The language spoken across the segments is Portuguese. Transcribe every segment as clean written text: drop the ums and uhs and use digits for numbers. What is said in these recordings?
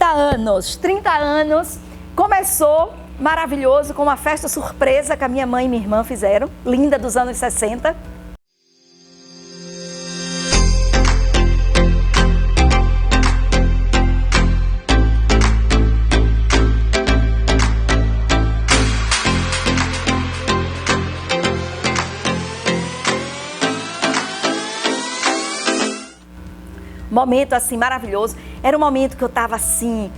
anos. 30 anos, começou maravilhoso com uma festa surpresa que a minha mãe e minha irmã fizeram, linda, dos anos 60. Momento assim maravilhoso, era um momento que eu estava assim,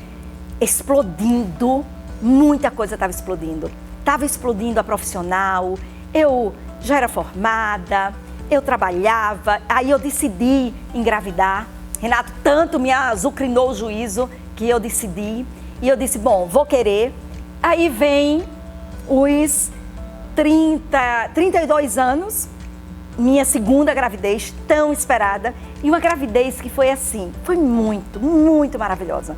explodindo, muita coisa estava explodindo a profissional, eu já era formada, eu trabalhava, aí eu decidi engravidar. Renato tanto me azucrinou o juízo que eu decidi, e eu disse, bom, vou querer. Aí vem os 32 anos, minha segunda gravidez, tão esperada, e uma gravidez que foi assim, foi muito, muito maravilhosa.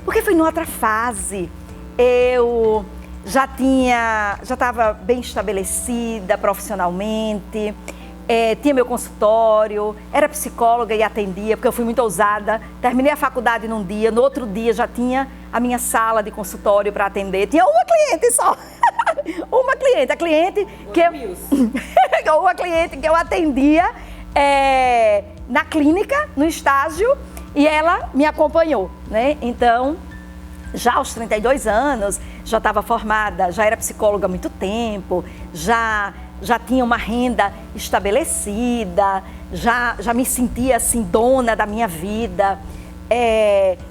Porque foi noutra fase, eu já estava bem estabelecida profissionalmente, tinha meu consultório, era psicóloga e atendia, porque eu fui muito ousada, terminei a faculdade num dia, no outro dia já tinha a minha sala de consultório para atender, tinha uma cliente só. Uma cliente, a cliente que uma cliente que eu atendia na clínica, no estágio, e ela me acompanhou, né? Então, já aos 32 anos, já estava formada, já era psicóloga há muito tempo, já tinha uma renda estabelecida, já me sentia assim, dona da minha vida.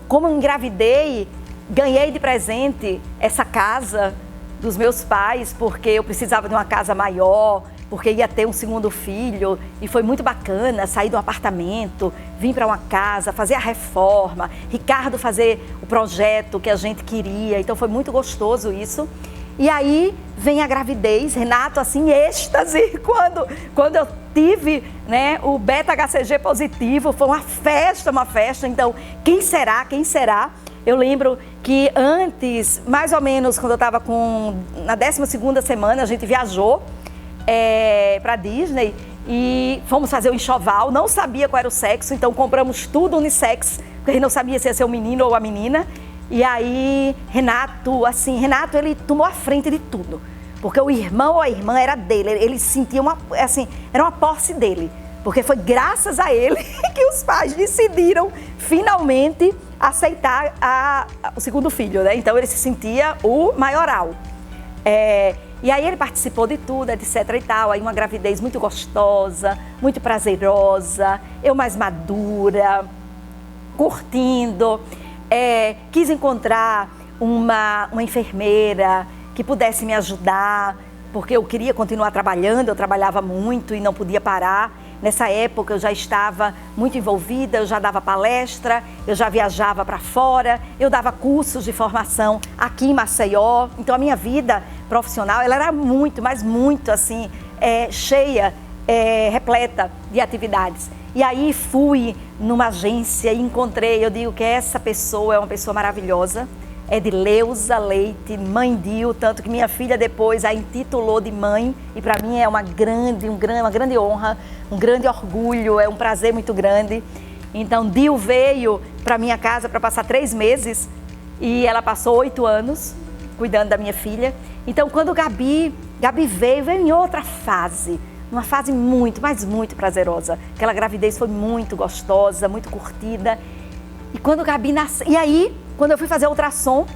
Como eu engravidei, ganhei de presente essa casa dos meus pais, porque eu precisava de uma casa maior, porque ia ter um segundo filho, e foi muito bacana sair do apartamento, vir para uma casa, fazer a reforma, Ricardo fazer o projeto que a gente queria, então foi muito gostoso isso. E aí vem a gravidez, Renato assim, êxtase, quando eu tive, né, o beta-HCG positivo, foi uma festa, então quem será? Eu lembro que antes, mais ou menos, quando eu estava na 12ª semana, a gente viajou para Disney e fomos fazer o enxoval, não sabia qual era o sexo, então compramos tudo unissex, porque a gente não sabia se ia ser o menino ou a menina. E aí, Renato, ele tomou a frente de tudo, porque o irmão ou a irmã era dele, ele sentia era uma posse dele, porque foi graças a ele que os pais decidiram finalmente aceitar o segundo filho, né? Então ele se sentia o maioral. E aí ele participou de tudo, etc e tal, aí uma gravidez muito gostosa, muito prazerosa, eu mais madura, curtindo, quis encontrar uma enfermeira que pudesse me ajudar, porque eu queria continuar trabalhando, eu trabalhava muito e não podia parar. Nessa época eu já estava muito envolvida, eu já dava palestra, eu já viajava para fora, eu dava cursos de formação aqui em Maceió. Então a minha vida profissional ela era muito, mas muito assim, cheia, repleta de atividades. E aí fui numa agência e encontrei, eu digo que essa pessoa é uma pessoa maravilhosa, é de Leusa Leite, mãe Dil, tanto que minha filha depois a intitulou de mãe, e para mim é uma grande honra, um grande orgulho, é um prazer muito grande. Então Dil veio para minha casa para passar 3 meses e ela passou 8 anos cuidando da minha filha. Então quando Gabi veio em outra fase, uma fase muito, mas muito prazerosa. Aquela gravidez foi muito gostosa, muito curtida. E quando Gabi nasceu, e aí, quando eu fui fazer ultrassom,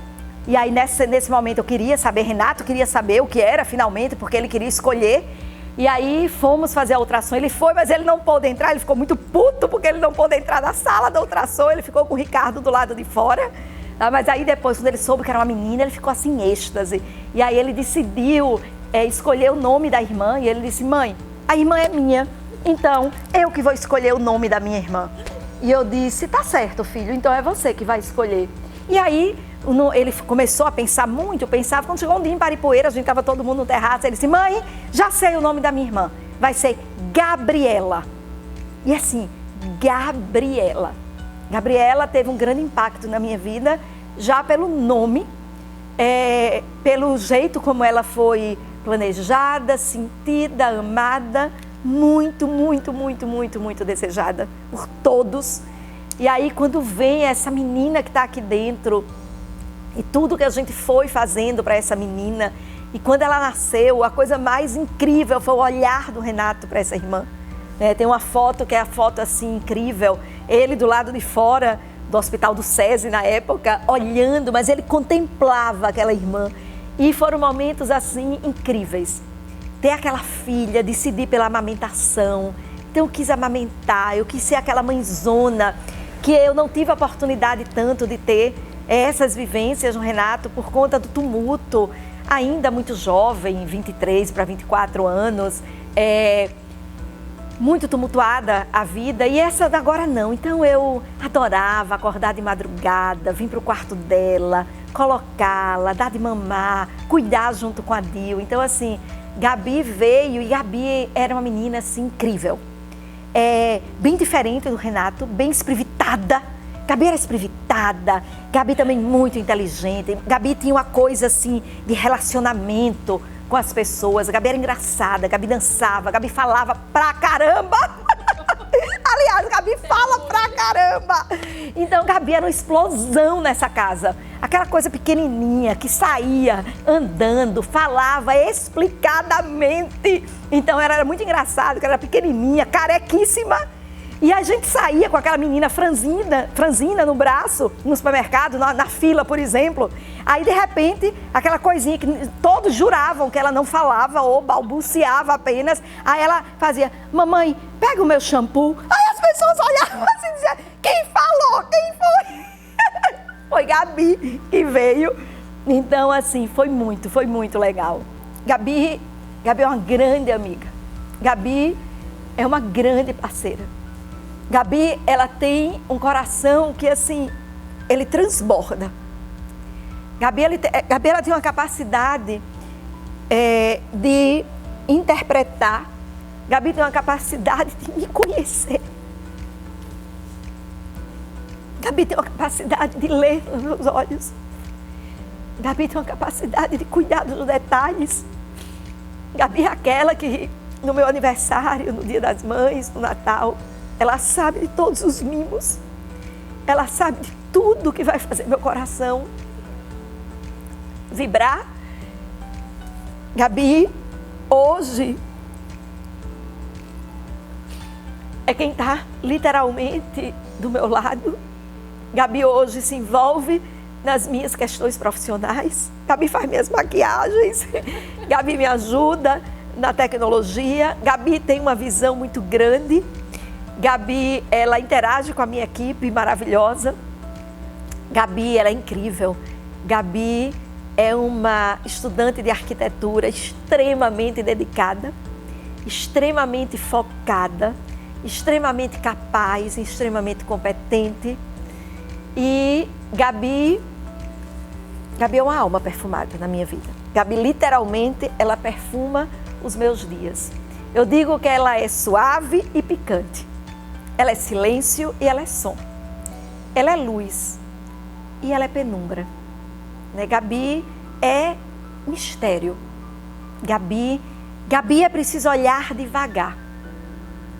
e aí nesse momento eu queria saber, Renato queria saber o que era finalmente, porque ele queria escolher. E aí fomos fazer a ultrassom, ele foi, mas ele não pôde entrar, ele ficou muito puto porque ele não pôde entrar na sala da ultrassom, ele ficou com o Ricardo do lado de fora. Tá? Mas aí depois, quando ele soube que era uma menina, ele ficou assim, em êxtase. E aí ele decidiu escolher o nome da irmã, e ele disse, mãe, a irmã é minha, então eu que vou escolher o nome da minha irmã. E eu disse, tá certo, filho, então é você que vai escolher. E aí ele começou a pensar muito, quando chegou um dia em Paripoeira, a gente estava todo mundo no terraço, ele disse, mãe, já sei o nome da minha irmã, vai ser Gabriela. E assim, Gabriela. Gabriela teve um grande impacto na minha vida, já pelo nome, pelo jeito como ela foi planejada, sentida, amada, muito, muito, muito, muito, muito desejada por todos. E aí quando vem essa menina que está aqui dentro, e tudo que a gente foi fazendo para essa menina, e quando ela nasceu, a coisa mais incrível foi o olhar do Renato para essa irmã. Tem uma foto que é a foto assim incrível, ele do lado de fora do Hospital do SESI na época, olhando, mas ele contemplava aquela irmã. E foram momentos assim incríveis. Ter aquela filha, decidir pela amamentação. Então eu quis amamentar, eu quis ser aquela mãezona que eu não tive a oportunidade tanto de ter essas vivências no Renato por conta do tumulto, ainda muito jovem, 23 para 24 anos, muito tumultuada a vida, e essa agora não. Então eu adorava acordar de madrugada, vir para o quarto dela, colocá-la, dar de mamar, cuidar junto com a Dil. Então assim, Gabi veio e Gabi era uma menina assim incrível. Bem diferente do Renato, bem esprevitada. Gabi era esprevitada, Gabi também muito inteligente. Gabi tinha uma coisa assim de relacionamento com as pessoas. Gabi era engraçada, Gabi dançava, Gabi falava pra caramba. Aliás, Gabi fala pra caramba. Então, Gabi era uma explosão nessa casa. Aquela coisa pequenininha que saía andando, falava explicadamente. Então, era muito engraçado, que era pequenininha, carequíssima. E a gente saía com aquela menina franzina no braço, no supermercado, na fila, por exemplo. Aí, de repente, aquela coisinha que todos juravam que ela não falava ou balbuciava apenas. Aí ela fazia, mamãe, pega o meu shampoo. Aí as pessoas olhavam assim e diziam, quem falou? Quem foi? Foi Gabi que veio. Então, assim, foi muito legal. Gabi é uma grande amiga. Gabi é uma grande parceira. Gabi, ela tem um coração que, assim, ele transborda. Gabi, ela tem uma capacidade de interpretar. Gabi tem uma capacidade de me conhecer. Gabi tem uma capacidade de ler nos meus olhos. Gabi tem uma capacidade de cuidar dos detalhes. Gabi é aquela que, no meu aniversário, no Dia das Mães, no Natal, ela sabe de todos os mimos. Ela sabe de tudo que vai fazer meu coração vibrar. Gabi, hoje, é quem está literalmente do meu lado. Gabi hoje se envolve nas minhas questões profissionais. Gabi faz minhas maquiagens. Gabi me ajuda na tecnologia. Gabi tem uma visão muito grande. Gabi, ela interage com a minha equipe maravilhosa. Gabi, ela é incrível. Gabi é uma estudante de arquitetura extremamente dedicada, extremamente focada, extremamente capaz, extremamente competente. E Gabi é uma alma perfumada na minha vida. Gabi, literalmente, ela perfuma os meus dias. Eu digo que ela é suave e picante. Ela é silêncio e ela é som. Ela é luz e ela é penumbra. Gabi é mistério. Gabi é preciso olhar devagar.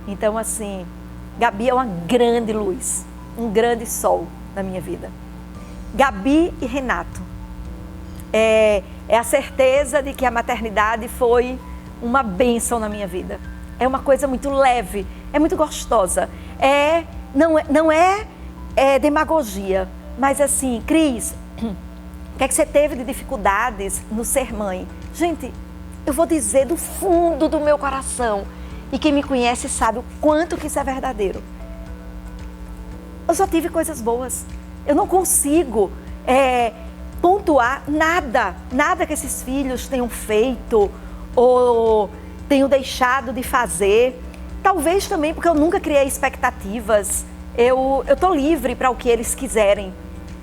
Então, assim, Gabi é uma grande luz, um grande sol na minha vida. Gabi e Renato. É a certeza de que a maternidade foi uma bênção na minha vida. É uma coisa muito leve, é muito gostosa. Não é demagogia, mas assim, Cris, o que é que você teve de dificuldades no ser mãe? Gente, eu vou dizer do fundo do meu coração, e quem me conhece sabe o quanto que isso é verdadeiro. Eu só tive coisas boas. Eu não consigo pontuar nada que esses filhos tenham feito ou tenham deixado de fazer. Talvez também porque eu nunca criei expectativas. Eu tô livre para o que eles quiserem.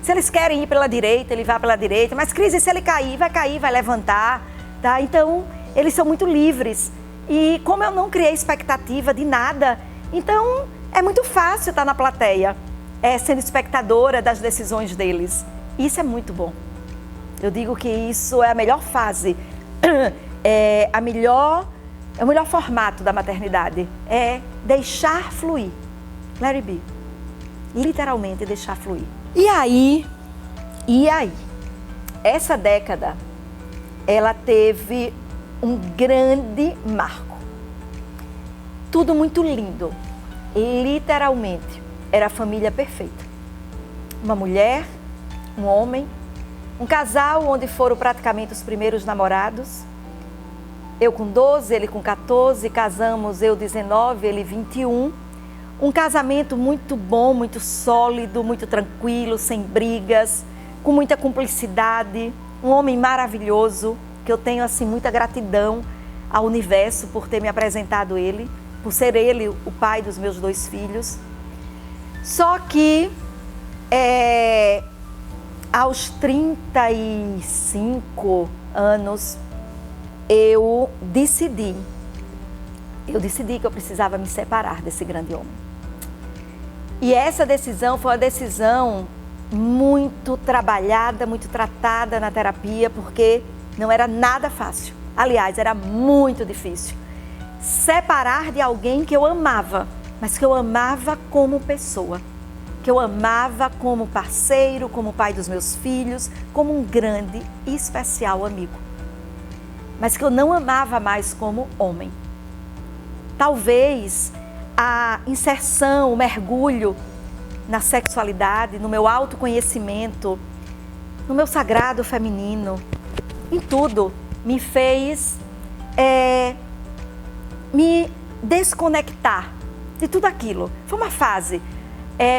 Se eles querem ir pela direita, ele vai pela direita. Mas, Cris, e se ele cair, vai levantar. Tá? Então, eles são muito livres. E como eu não criei expectativa de nada, então é muito fácil estar na plateia, sendo espectadora das decisões deles. Isso é muito bom. Eu digo que isso é a melhor fase, é o melhor formato da maternidade. É deixar fluir. Let it be. literalmente deixar fluir. E aí, essa década, ela teve um grande marco. Tudo muito lindo, literalmente, era a família perfeita. Uma mulher, um homem, um casal onde foram praticamente os primeiros namorados. Eu com 12, ele com 14, casamos, eu 19, ele 21. Um casamento muito bom, muito sólido, muito tranquilo, sem brigas, com muita cumplicidade. Um homem maravilhoso, que eu tenho assim muita gratidão ao universo por ter me apresentado ele, por ser ele o pai dos meus 2 filhos. Só que aos 35 anos, eu decidi que eu precisava me separar desse grande homem. E essa decisão foi uma decisão muito trabalhada, muito tratada na terapia, porque não era nada fácil. Aliás, era muito difícil. Separar de alguém que eu amava, mas que eu amava como pessoa, que eu amava como parceiro, como pai dos meus filhos, como um grande e especial amigo, mas que eu não amava mais como homem. Talvez a inserção, o mergulho na sexualidade, no meu autoconhecimento, no meu sagrado feminino, em tudo, me fez me desconectar de tudo aquilo. Foi uma fase.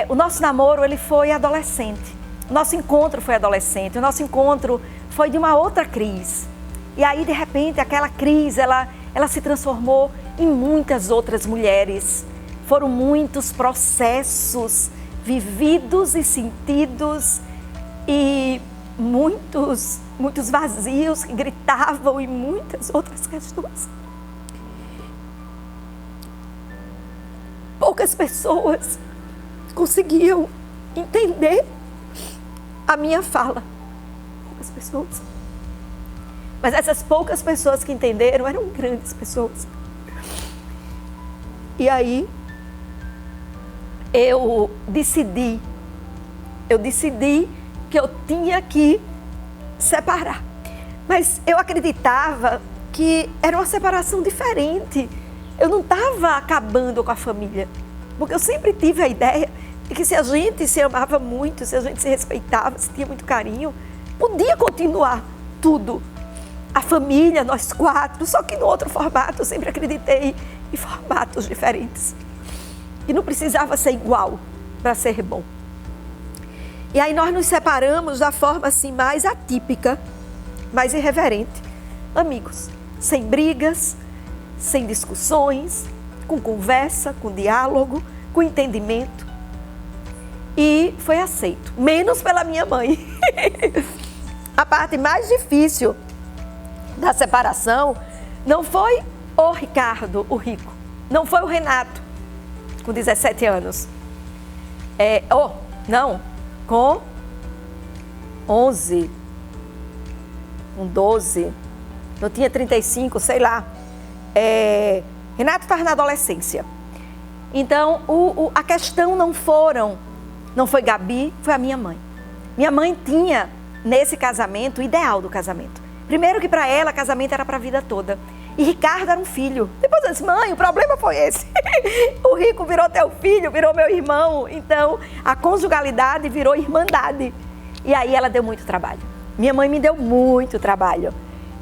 O nosso namoro, ele foi adolescente. O nosso encontro foi adolescente. O nosso encontro foi de uma outra crise. E aí, de repente, aquela crise, ela se transformou em muitas outras mulheres. Foram muitos processos vividos e sentidos e muitos vazios que gritavam e muitas outras questões. Poucas pessoas conseguiam entender a minha fala. Poucas pessoas. Mas essas poucas pessoas que entenderam eram grandes pessoas. E aí, eu decidi que eu tinha que separar. Mas eu acreditava que era uma separação diferente. Eu não estava acabando com a família. Porque eu sempre tive a ideia de que se a gente se amava muito, se a gente se respeitava, se tinha muito carinho, podia continuar tudo. A família, nós 4, só que no outro formato. Eu sempre acreditei em formatos diferentes. E não precisava ser igual para ser bom. E aí nós nos separamos da forma assim mais atípica, mais irreverente. Amigos, sem brigas, sem discussões, com conversa, com diálogo, com entendimento. E foi aceito, menos pela minha mãe. A parte mais difícil da separação não foi o Ricardo, o rico, não foi o Renato, com 17 anos. Com 11, com 12, eu tinha 35, sei lá. Renato estava na adolescência. Então, a questão não foi Gabi, foi a minha mãe. Minha mãe tinha, nesse casamento, o ideal do casamento. Primeiro que para ela, casamento era para a vida toda. E Ricardo era um filho. Depois eu disse, mãe, o problema foi esse. O rico virou teu filho, virou meu irmão. Então, a conjugalidade virou irmandade. E aí ela deu muito trabalho. Minha mãe me deu muito trabalho.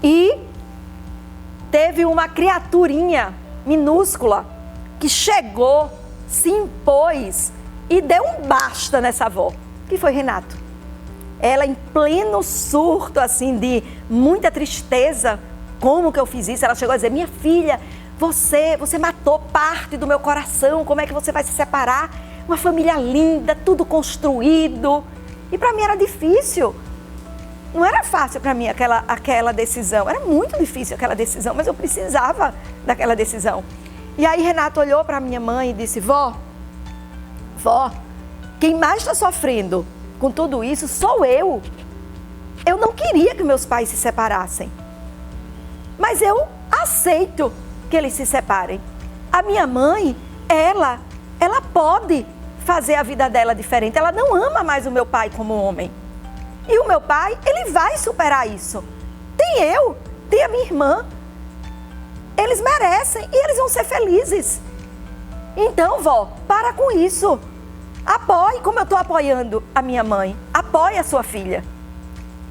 E teve uma criaturinha minúscula que chegou, se impôs e deu um basta nessa avó, que foi Renato. Ela, em pleno surto, assim, de muita tristeza, como que eu fiz isso? Ela chegou a dizer, minha filha, você matou parte do meu coração, como é que você vai se separar? Uma família linda, tudo construído. E para mim era difícil. Não era fácil para mim aquela decisão, era muito difícil aquela decisão, mas eu precisava daquela decisão. E aí Renato olhou para minha mãe e disse, vó, quem mais está sofrendo com tudo isso sou eu. Eu não queria que meus pais se separassem, mas eu aceito que eles se separem. A minha mãe, ela pode fazer a vida dela diferente. Ela não ama mais o meu pai como homem. E o meu pai, ele vai superar isso. Tem eu, tem a minha irmã. Eles merecem e eles vão ser felizes. Então, vó, para com isso. Apoie, como eu estou apoiando a minha mãe. Apoie a sua filha.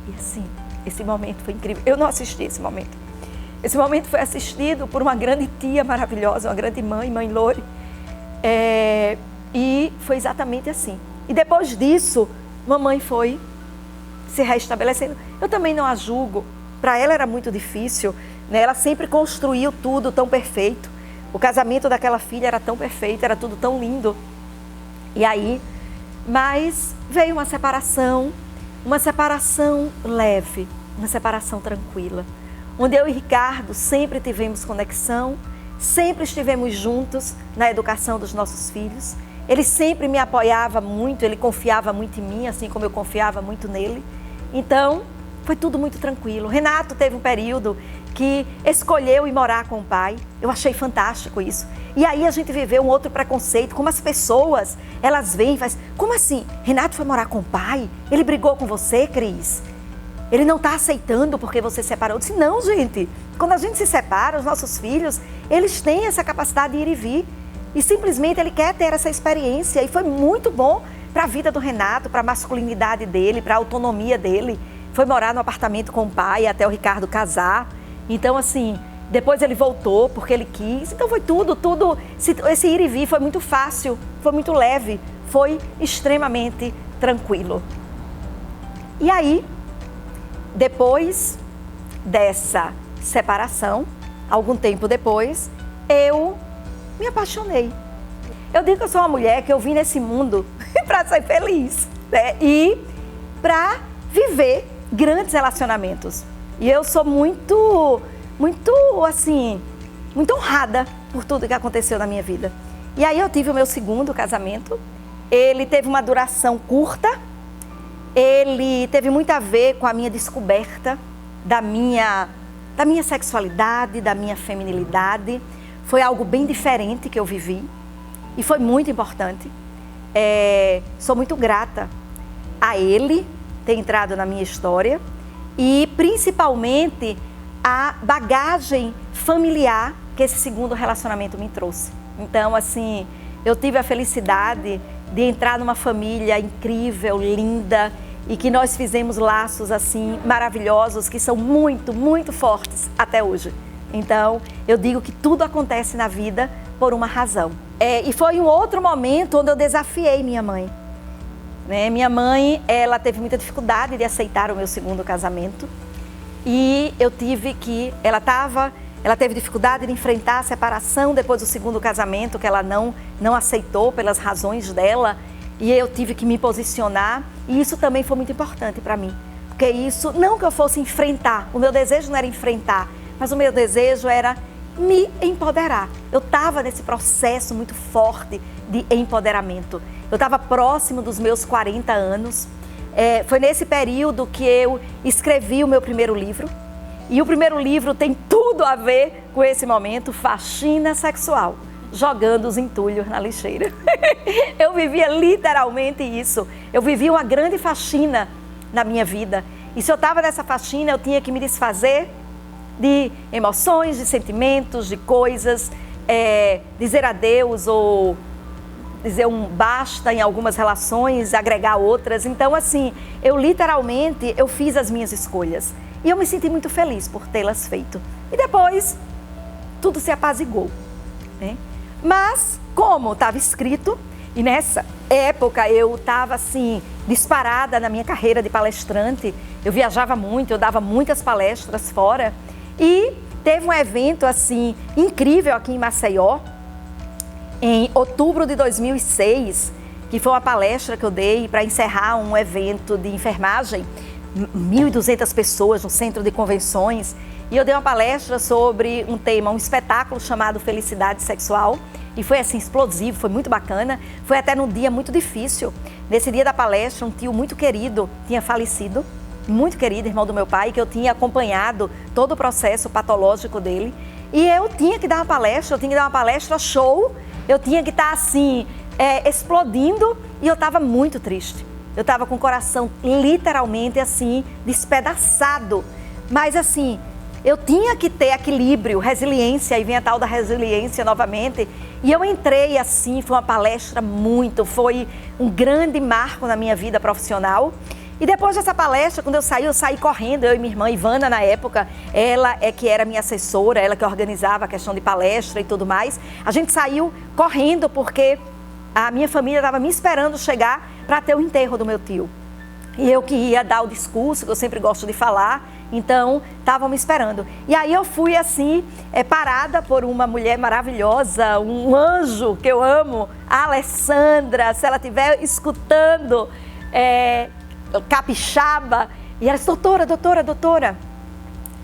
E assim, esse momento foi incrível. Eu não assisti esse momento. Esse momento foi assistido por uma grande tia maravilhosa, uma grande mãe, mãe Lore. E foi exatamente assim. E depois disso, mamãe foi se restabelecendo. Eu também não a julgo. Para ela era muito difícil, né? Ela sempre construiu tudo tão perfeito. O casamento daquela filha era tão perfeito, era tudo tão lindo. E aí, mas veio uma separação leve, uma separação tranquila. Onde eu e Ricardo sempre tivemos conexão, sempre estivemos juntos na educação dos nossos filhos. Ele sempre me apoiava muito, ele confiava muito em mim, assim como eu confiava muito nele. Então, foi tudo muito tranquilo. Renato teve um período que escolheu ir morar com o pai. Eu achei fantástico isso. E aí a gente viveu um outro preconceito, como as pessoas, elas vêm e fazem, como assim? Renato foi morar com o pai? Ele brigou com você, Cris? Ele não está aceitando porque você separou? Eu disse, não, gente. Quando a gente se separa, os nossos filhos, eles têm essa capacidade de ir e vir. E simplesmente ele quer ter essa experiência. E foi muito bom para a vida do Renato, para a masculinidade dele, para a autonomia dele. Foi morar no apartamento com o pai até o Ricardo casar. Então, assim, depois ele voltou porque ele quis. Então foi tudo. Esse ir e vir foi muito fácil, foi muito leve, foi extremamente tranquilo. E aí, depois dessa separação, algum tempo depois, eu me apaixonei. Eu digo que eu sou uma mulher que eu vim nesse mundo para ser feliz, né? E para viver grandes relacionamentos. E eu sou muito honrada por tudo que aconteceu na minha vida. E aí eu tive o meu segundo casamento. Ele teve uma duração curta. Ele teve muito a ver com a minha descoberta da minha sexualidade, da minha feminilidade. Foi algo bem diferente que eu vivi e foi muito importante. Sou muito grata a ele ter entrado na minha história e principalmente a bagagem familiar que esse segundo relacionamento me trouxe. Então, assim, eu tive a felicidade de entrar numa família incrível, linda, e que nós fizemos laços assim maravilhosos que são muito, muito fortes até hoje. Então, eu digo que tudo acontece na vida por uma razão. E foi um outro momento onde eu desafiei minha mãe. Né? Minha mãe, ela teve muita dificuldade de aceitar o meu segundo casamento e ela teve dificuldade de enfrentar a separação depois do segundo casamento, que ela não aceitou pelas razões dela, e eu tive que me posicionar, e isso também foi muito importante para mim, porque isso, não que eu fosse enfrentar, o meu desejo não era enfrentar, mas o meu desejo era me empoderar. Eu estava nesse processo muito forte de empoderamento. Eu estava próximo dos meus 40 anos. Foi nesse período que eu escrevi o meu primeiro livro. E o primeiro livro tem tudo a ver com esse momento, faxina sexual, jogando os entulhos na lixeira. Eu vivia literalmente isso. Eu vivia uma grande faxina na minha vida. E se eu estava nessa faxina, eu tinha que me desfazer de emoções, de sentimentos, de coisas, dizer adeus ou dizer um basta em algumas relações, agregar outras. Então, assim, eu fiz as minhas escolhas. E eu me senti muito feliz por tê-las feito. E depois, tudo se apaziguou, né? Mas, como estava escrito, e nessa época eu estava assim, disparada na minha carreira de palestrante, eu viajava muito, eu dava muitas palestras fora, e teve um evento assim, incrível aqui em Maceió, em outubro de 2006, que foi uma palestra que eu dei para encerrar um evento de enfermagem, 1.200 pessoas no centro de convenções, e eu dei uma palestra sobre um tema, um espetáculo chamado Felicidade Sexual, e foi assim explosivo, foi muito bacana, foi até num dia muito difícil. Nesse dia da palestra, um tio muito querido tinha falecido, muito querido, irmão do meu pai, que eu tinha acompanhado todo o processo patológico dele, e eu tinha que dar uma palestra show, eu tinha que estar assim, explodindo e eu estava muito triste. Eu estava com o coração literalmente assim, despedaçado. Mas assim, eu tinha que ter equilíbrio, resiliência, aí vem a tal da resiliência novamente. E eu entrei assim, foi uma palestra foi um grande marco na minha vida profissional. E depois dessa palestra, quando eu saí correndo, eu e minha irmã Ivana na época, ela é que era minha assessora, ela que organizava a questão de palestra e tudo mais. A gente saiu correndo porque a minha família estava me esperando chegar para ter o enterro do meu tio. E eu que ia dar o discurso, que eu sempre gosto de falar, então estavam me esperando. E aí eu fui assim, parada por uma mulher maravilhosa, um anjo que eu amo, a Alessandra, se ela estiver escutando, capixaba, e ela disse, doutora,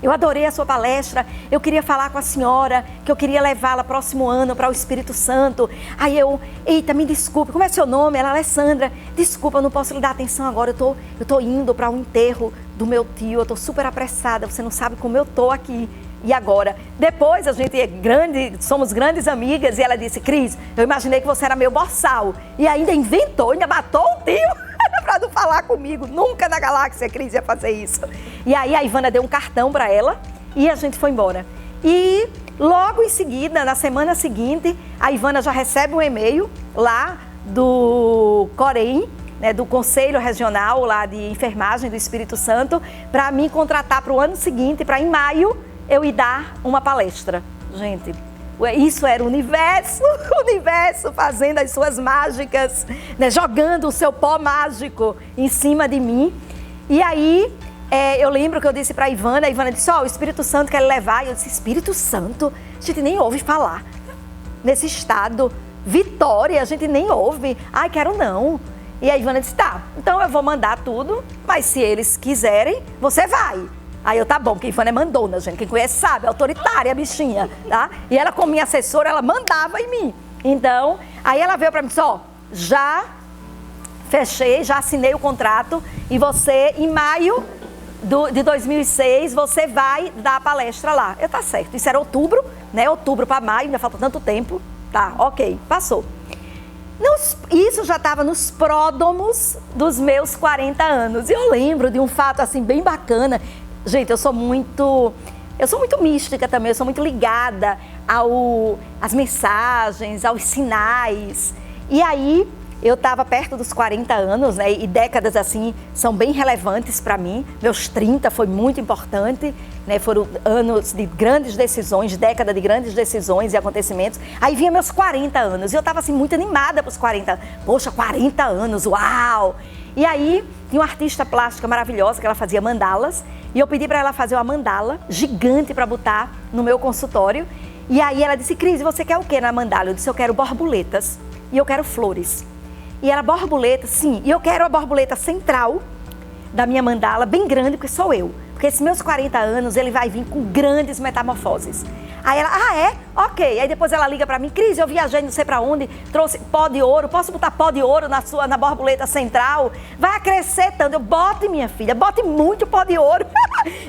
eu adorei a sua palestra, eu queria falar com a senhora, que eu queria levá-la próximo ano para o Espírito Santo. Aí eita, me desculpe, como é seu nome? Ela, Alessandra, desculpa, eu não posso lhe dar atenção agora, eu tô indo para o enterro do meu tio, eu tô super apressada, você não sabe como eu tô aqui. E agora? Depois a gente somos grandes amigas, e ela disse, Cris, eu imaginei que você era meu boçal, e ainda matou o tio. Para não falar comigo, nunca na galáxia Cris ia fazer isso. E aí a Ivana deu um cartão para ela e a gente foi embora. E logo em seguida, na semana seguinte, a Ivana já recebe um e-mail lá do Corém, né, do Conselho Regional lá de Enfermagem do Espírito Santo, para me contratar para o ano seguinte, para em maio eu ir dar uma palestra. Gente, isso era o universo fazendo as suas mágicas, né, jogando o seu pó mágico em cima de mim. E aí, eu lembro que eu disse para a Ivana disse, o Espírito Santo quer levar. E eu disse, Espírito Santo? A gente nem ouve falar nesse estado. Vitória, a gente nem ouve. Ai, quero não. E a Ivana disse, tá, então eu vou mandar tudo, mas se eles quiserem, você vai. Aí eu, tá bom, porque a Ivana é mandona, gente. Quem conhece sabe, autoritária, a bichinha, tá? E ela, como minha assessora, ela mandava em mim. Então, aí ela veio pra mim e disse, já fechei, já assinei o contrato e você, em maio de 2006, você vai dar a palestra lá. Eu, tá certo. Isso era outubro, né? Outubro pra maio, ainda falta tanto tempo. Tá, ok, passou. Isso já estava nos pródomos dos meus 40 anos. E eu lembro de um fato, assim, bem bacana. Gente, eu sou muito mística também, eu sou muito ligada às mensagens, aos sinais. E aí, eu estava perto dos 40 anos, né? E décadas assim são bem relevantes para mim. Meus 30 foi muito importante, né? Foram anos de grandes decisões, década de grandes decisões e acontecimentos. Aí vinha meus 40 anos e eu estava assim muito animada para os 40. Poxa, 40 anos, uau! E aí tinha uma artista plástica maravilhosa que ela fazia mandalas e eu pedi para ela fazer uma mandala gigante para botar no meu consultório. E aí ela disse, Cris, você quer o que na mandala? Eu disse, eu quero borboletas e eu quero flores. E era borboleta, sim, e eu quero a borboleta central da minha mandala, bem grande, porque sou eu. Porque esses meus 40 anos, ele vai vir com grandes metamorfoses. Aí ela, é? Ok. Aí depois ela liga pra mim, Cris, eu viajei não sei pra onde, trouxe pó de ouro, posso botar pó de ouro na borboleta central? Vai crescer tanto. Eu, bote, minha filha, bote muito pó de ouro.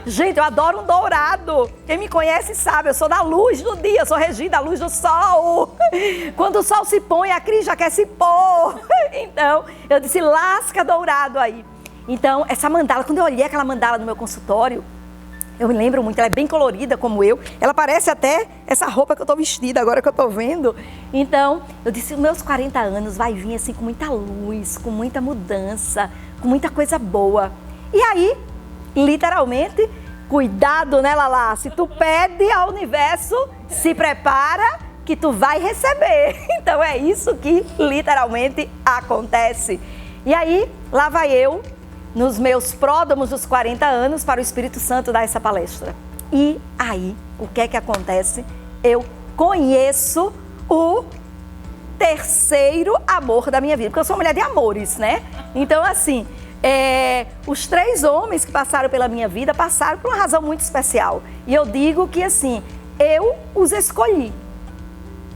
Gente, eu adoro um dourado. Quem me conhece sabe, eu sou da luz do dia, eu sou regida à luz do sol. Quando o sol se põe, a Cris já quer se pôr. Então, eu disse, lasca dourado aí. Então, essa mandala, quando eu olhei aquela mandala no meu consultório, eu me lembro muito, ela é bem colorida como eu. Ela parece até essa roupa que eu tô vestida agora que eu tô vendo. Então, eu disse, meus 40 anos vai vir assim com muita luz, com muita mudança, com muita coisa boa. E aí, literalmente, cuidado, né, Lala? Se tu pede ao universo, se prepara que tu vai receber. Então, é isso que literalmente acontece. E aí, lá vai eu, nos meus pródomos dos 40 anos, para o Espírito Santo dar essa palestra. E aí, o que é que acontece? Eu conheço o terceiro amor da minha vida, porque eu sou uma mulher de amores, né? Então, assim, os 3 homens que passaram pela minha vida passaram por uma razão muito especial. E eu digo que, assim, eu os escolhi.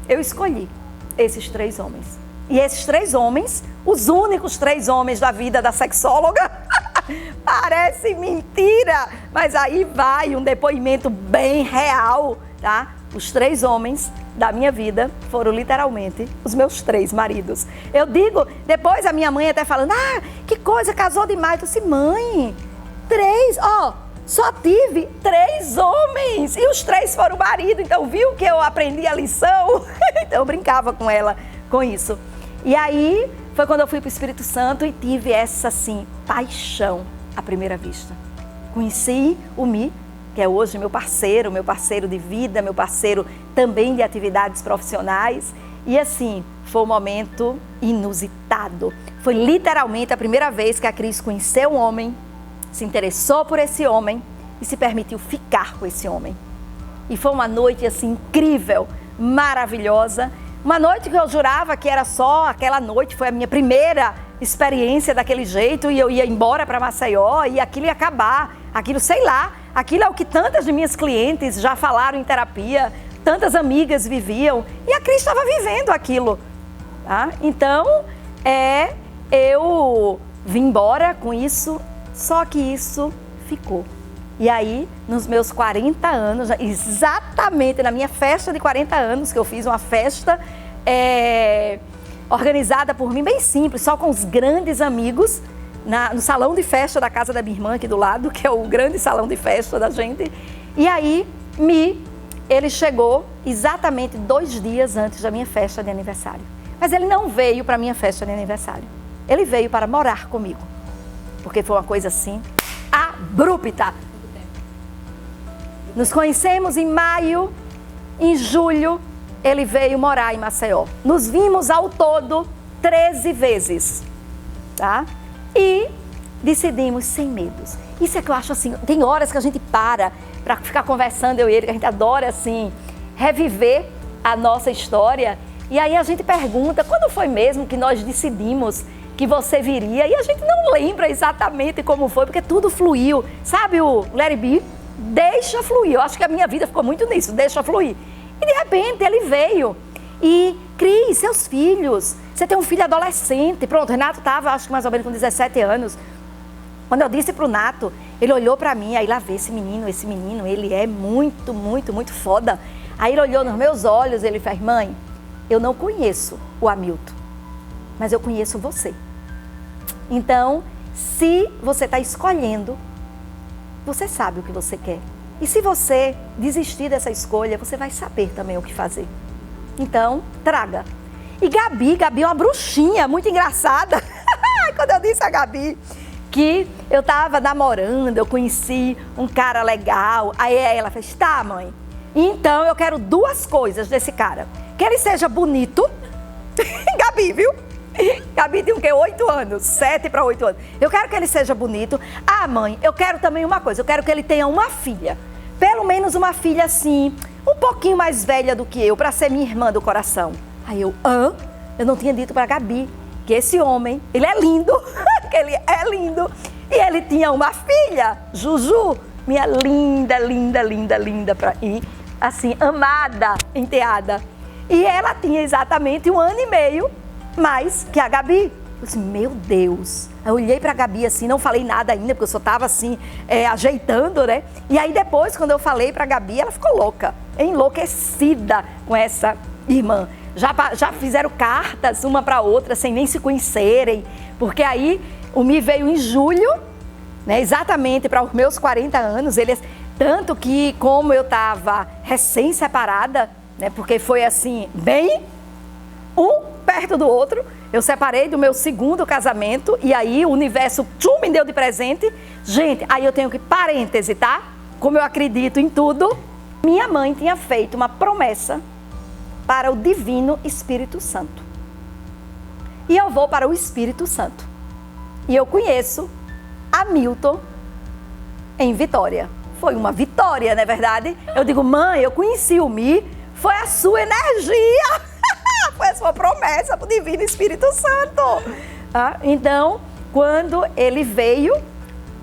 Eu escolhi esses 3 homens. E esses 3 homens, os únicos 3 homens da vida da sexóloga, parece mentira, mas aí vai um depoimento bem real, tá? os 3 homens da minha vida foram literalmente os meus 3 maridos. Eu digo, depois a minha mãe até falando, que coisa, casou demais. Eu disse, mãe, 3, só tive 3 homens e os 3 foram marido. Então viu que eu aprendi a lição? Então eu brincava com ela com isso. E aí foi quando eu fui para o Espírito Santo e tive essa, assim, paixão à primeira vista. Conheci o Mi, que é hoje meu parceiro de vida, meu parceiro também de atividades profissionais. E assim, foi um momento inusitado. Foi literalmente a primeira vez que a Cris conheceu um homem, se interessou por esse homem e se permitiu ficar com esse homem. E foi uma noite assim incrível, maravilhosa. Uma noite que eu jurava que era só aquela noite, foi a minha primeira experiência daquele jeito e eu ia embora para Maceió e aquilo ia acabar. Aquilo, sei lá, aquilo é o que tantas de minhas clientes já falaram em terapia, tantas amigas viviam e a Cris estava vivendo aquilo. Tá? Então, eu vim embora com isso, só que isso ficou. E aí, nos meus 40 anos, exatamente na minha festa de 40 anos, que eu fiz uma festa organizada por mim, bem simples, só com os grandes amigos, no salão de festa da casa da minha irmã aqui do lado, que é o grande salão de festa da gente. E aí, ele chegou exatamente 2 dias antes da minha festa de aniversário. Mas ele não veio para a minha festa de aniversário. Ele veio para morar comigo. Porque foi uma coisa assim, abrupta. Nos conhecemos em maio, em julho, ele veio morar em Maceió. Nos vimos ao todo 13 vezes, tá? E decidimos sem medos. Isso é que eu acho assim, tem horas que a gente para ficar conversando, eu e ele, que a gente adora assim, reviver a nossa história. E aí a gente pergunta, quando foi mesmo que nós decidimos que você viria? E a gente não lembra exatamente como foi, porque tudo fluiu. Sabe o Let It Be? Deixa fluir. Eu acho que a minha vida ficou muito nisso, deixa fluir. E de repente ele veio. E, Cris, seus filhos, você tem um filho adolescente. Pronto, o Renato estava, acho que mais ou menos com 17 anos. Quando eu disse pro Nato, ele olhou para mim, aí lá vê esse menino, ele é muito, muito, muito foda. Aí ele olhou nos meus olhos, ele fez, mãe, eu não conheço o Hamilton, mas eu conheço você. Então, se você está escolhendo, você sabe o que você quer. E se você desistir dessa escolha, você vai saber também o que fazer. Então, traga. E Gabi é uma bruxinha muito engraçada. Quando eu disse a Gabi que eu estava namorando, eu conheci um cara legal. Aí ela fez, tá, mãe, então eu quero 2 coisas desse cara. Que ele seja bonito. Gabi, viu? Gabi tem o quê? 8 anos, 7 para 8 anos. Eu quero que ele seja bonito. Ah, mãe, eu quero também uma coisa. Eu quero que ele tenha uma filha. Pelo menos uma filha assim, um pouquinho mais velha do que eu, para ser minha irmã do coração. Aí eu não tinha dito para Gabi que esse homem, ele é lindo. Que ele é lindo. E ele tinha uma filha, Juju, minha linda, linda, linda, linda. E assim, amada, enteada. E ela tinha exatamente 1 ano e meio mais que a Gabi. Eu disse, meu Deus. Eu olhei pra Gabi assim, não falei nada ainda, porque eu só tava assim, ajeitando, né? E aí depois, quando eu falei pra Gabi, ela ficou louca, enlouquecida com essa irmã. Já fizeram cartas uma pra outra, sem nem se conhecerem, porque aí o Mi veio em julho, né? Exatamente para os meus 40 anos, tanto que como eu tava recém-separada, né? Porque foi assim, bem um perto do outro. Eu separei do meu 2º casamento e aí o universo me deu de presente. Gente, aí eu tenho que, parêntese, tá? Como eu acredito em tudo, minha mãe tinha feito uma promessa para o Divino Espírito Santo. E eu vou para o Espírito Santo. E eu conheço Hamilton em Vitória. Foi uma vitória, não é verdade? Eu digo, mãe, eu conheci o Mi, foi a sua energia. Foi a sua promessa para o Divino Espírito Santo. Então, quando ele veio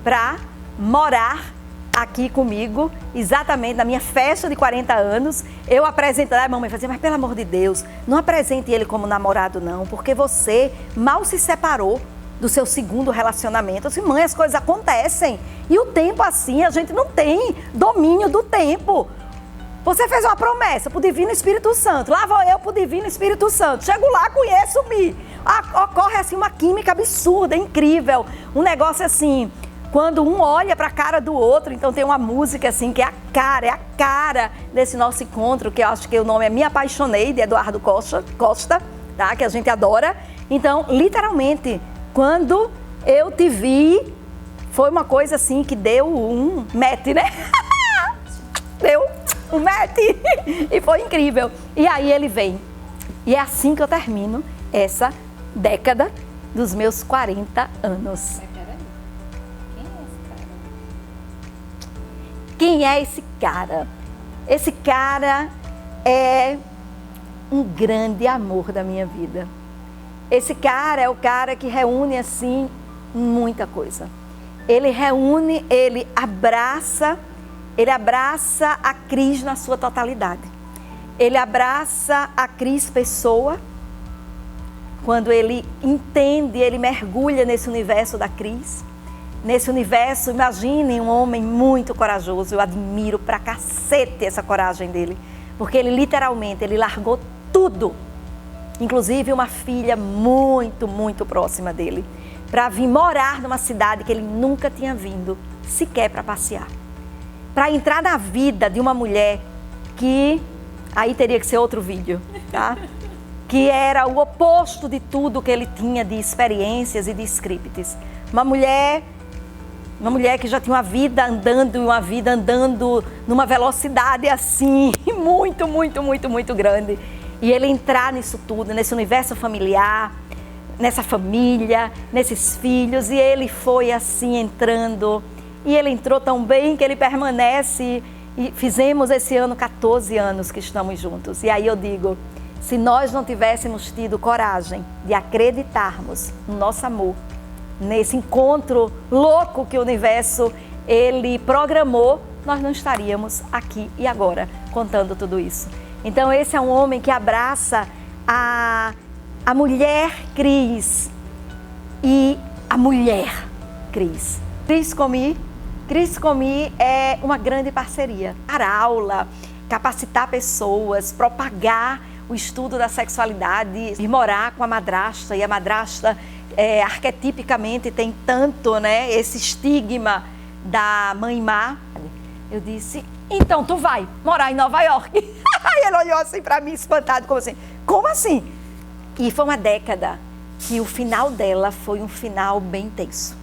para morar aqui comigo, exatamente na minha festa de 40 anos, eu apresentei, a mamãe fazia, mas pelo amor de Deus, não apresente ele como namorado não, porque você mal se separou do seu 2º relacionamento. Eu disse, mãe, as coisas acontecem. E o tempo assim, a gente não tem domínio do tempo. Você fez uma promessa pro Divino Espírito Santo. Lá vou eu pro Divino Espírito Santo. Chego lá, conheço-me. Ocorre assim uma química absurda, incrível. Um negócio assim, quando um olha para a cara do outro. Então tem uma música assim que é a cara desse nosso encontro, que eu acho que o nome é Me Apaixonei, de Eduardo Costa, tá? Que a gente adora. Então, literalmente, quando eu te vi, foi uma coisa assim que deu um match, né? Deu um match e foi incrível. E aí ele vem. E é assim que eu termino essa década dos meus 40 anos. Quem é esse cara? Esse cara é um grande amor da minha vida. Esse cara é o cara que reúne assim muita coisa. Ele reúne, ele abraça a Cris na sua totalidade. Ele abraça a Cris pessoa. Quando ele entende, ele mergulha nesse universo da Cris. Nesse universo, imaginem um homem muito corajoso. Eu admiro pra cacete essa coragem dele. Porque ele literalmente, ele largou tudo. Inclusive uma filha muito, muito próxima dele. Para vir morar numa cidade que ele nunca tinha vindo, sequer para passear. Para entrar na vida de uma mulher que, aí teria que ser outro vídeo, tá? Que era o oposto de tudo que ele tinha de experiências e de scripts. Uma mulher que já tinha uma vida andando numa velocidade assim, muito, muito, muito, muito grande. E ele entrar nisso tudo, nesse universo familiar, nessa família, nesses filhos, e ele foi assim entrando, e ele entrou tão bem que ele permanece, e fizemos esse ano 14 anos que estamos juntos. E aí eu digo, se nós não tivéssemos tido coragem de acreditarmos no nosso amor, nesse encontro louco que o universo, ele programou, nós não estaríamos aqui e agora contando tudo isso. Então esse é um homem que abraça a mulher Cris e a mulher Cris. Cris Comi é uma grande parceria. Dar aula, capacitar pessoas, propagar o estudo da sexualidade, ir morar com a madrasta, e a madrasta arquetipicamente tem tanto, né, esse estigma da mãe má. Eu disse, então tu vai morar em Nova York. Aí ele olhou assim para mim espantado, como assim? E foi uma década que o final dela foi um final bem tenso.